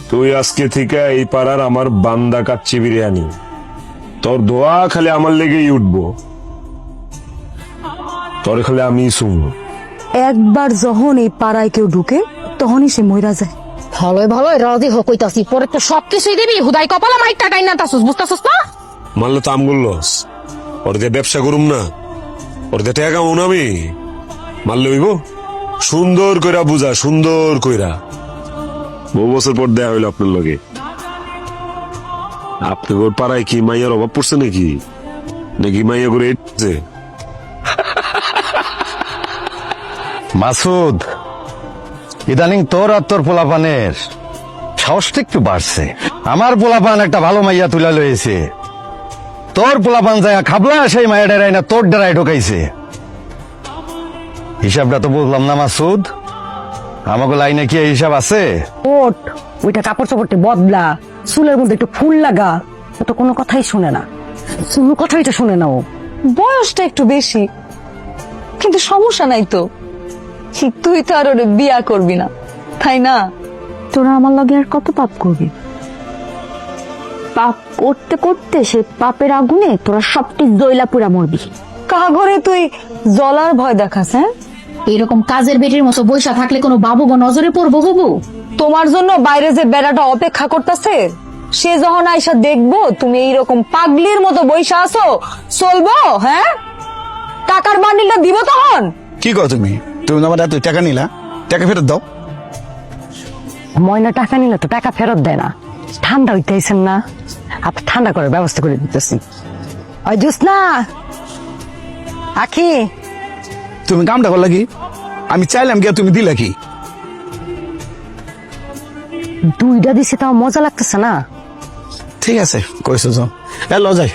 তুই আজকে থেকে এই পাড়ার আমার বান্দা কাচ্চি বিরিয়ানি। তোর দোয়া খালি আমার লেগেই উঠবো, তোর খালি আমি শুনবো। একবার যখন এই পাড়ায় কেউ ঢুকে তখনই সে মইরা যায়। ভালোই ভালোই রাজি হোক কইতাছি, পরে তো সবকিছুই দিবি, হুদাই কপালে মাইক টাকাই না তাছস, বুঝতাছস না? মানলে তো আমগুল লস, ওর দিয়ে ব্যবসা করুম না, ওর দিয়ে টাকা কামাবো না আমি। মারলে হইব সুন্দর কইরা বুঝা, সুন্দর কইরা। বহু বছর পর দেয়া হইলো আপনার লগে। আপনি ওর পাড়ায় কি মাইয়ার অভাব পড়ছে নাকি? নাকি মাইয়া করে এসছে? মাসুদ, ইদানিং তোর আর তোর পোলাপানের সাহসটা একটু বাড়ছে। আমার পোলাপান একটা ভালো মাইয়া তুলা লয়েছে, তোর পোলাপান যায় খাবলা সেই মাইয়া ডেরাই না তোর ডেরাই ঢোকাইছে। হিসাবটা তো বুঝলাম না মাসুদ, আমাকে লাইনে কি এই হিসাব আছে? ওট, ওইটা কাপড় চাপড়টি বদলা, চুলের মধ্যে একটু ফুল লাগা। ও তো কোনো কথাই শুনে না, কোনো কথাই তো শুনে না। ও বয়সটা একটু বেশি, কিন্তু সমস্যা নাই তো। তুই তো আর ওরে বিয়া করবি না, তাই না? তোরা আমার লগে আর কত পাপ করবি? পাপ করতে করতে সে পাপের আগুনে তোরা সবটি জয়লা পুরা মরবি। কাহা ঘরে তুই জ্বলার ভয় দেখাস? হ্যাঁ, এরকম কাজের বেটির মতো বৈশা থাকলে কোনো বাবু গো নজরে পড়বো বাবু? তোমার জন্য বাইরে যে বেড়াটা অপেক্ষা করতেছে, সে যখন আইসা দেখবো তুমি এইরকম পাগলির মতো বৈশা আছো, চলবো? হ্যাঁ, টাকার বান্ডিলটা দিব তখন। কি কর তুমি? তুমি আমার এত টাকা নিলা, টাকা ফেরত দাও। ময়না টাকা নিলে তো টাকা ফেরত দেয় না। ঠান্ডা হইতেছেন না, আপনি ঠান্ডা করার ব্যবস্থা করে দিতেছি। ওই জুসনা, আখি, তুমি কামটা করলা কি? আমি চাইলাম কি, তুমি দিলা কি? দুইটা দিছে তাও মজা লাগতেছে না। ঠিক আছে, কইছো যাও, এ ল যাই।